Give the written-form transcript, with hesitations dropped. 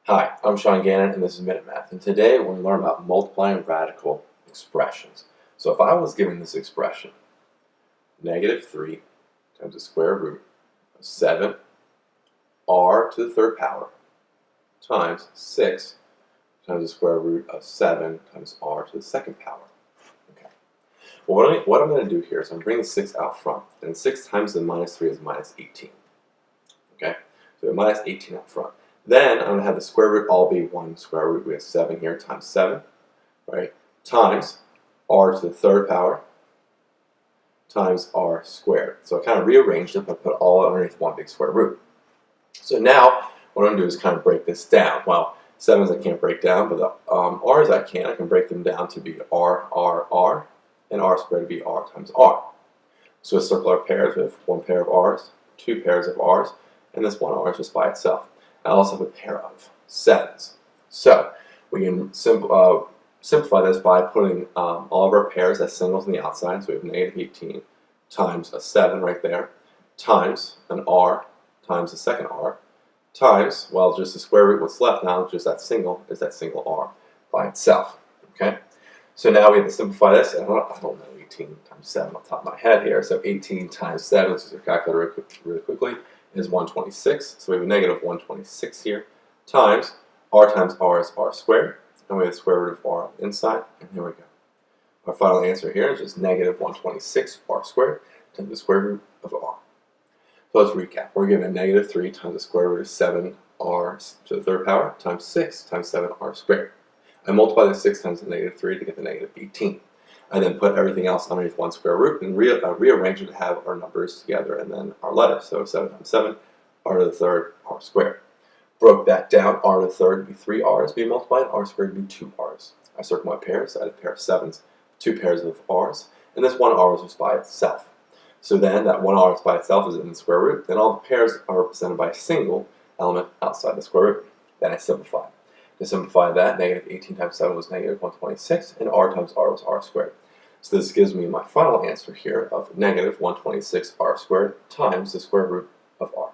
Hi, I'm Sean Gannon and this is minutemath, and today we're going to learn about multiplying radical expressions. So if I was given this expression, -3 times the square root of 7 r to the third power times 6 times the square root of 7 times r to the second power. Okay. Well, what I'm going to do here is I'm bringing the 6 out front, and 6 times the -3 is -18. Okay, so we have -18 up front. Then I'm going to have the square root all be one square root. We have 7 here times 7, right? Times r to the third power times r squared. So I kind of rearranged it, but put all underneath one big square root. So now what I'm going to do is kind of break this down. Well, 7s I can't break down, but the r's I can. I can break them down to be r, and r squared to be r times r. So let's circle our pairs. We have one pair of r's, two pairs of r's, and this one r is just by itself. I also have a pair of 7s. So we can simplify this by putting all of our pairs as singles on the outside. So we have -18 times a 7 right there, times an r times the second r, times, well, just the square root. What's left now, just that single, is that single r by itself. Okay? So now we have to simplify this. I don't know 18 times 7 on top of my head here. So 18 times 7, let's just calculate really quickly, is 126. So we have a -126 here, times r is r squared, and we have the square root of r on the inside, and here we go. Our final answer here is just -126 r squared times the square root of r. So let's recap. We're given -3 times the square root of 7r to the third power times 6 times 7r squared. I multiply the 6 times the -3 to get the -18. I then put everything else underneath one square root and rearrange it to have our numbers together and then our letters. So 7 times 7, r to the third, r squared. Broke that down, r to the third would be 3 r's being multiplied, r squared would be 2 r's. I circle my pairs, I had a pair of 7s, 2 pairs of r's, and this one r was just by itself. So then that one r is by itself is in the square root, then all the pairs are represented by a single element outside the square root. Then I simplify. To simplify that, -18 times 7 was -126, and r times r was r squared. So this gives me my final answer here of -126 r squared times the square root of r.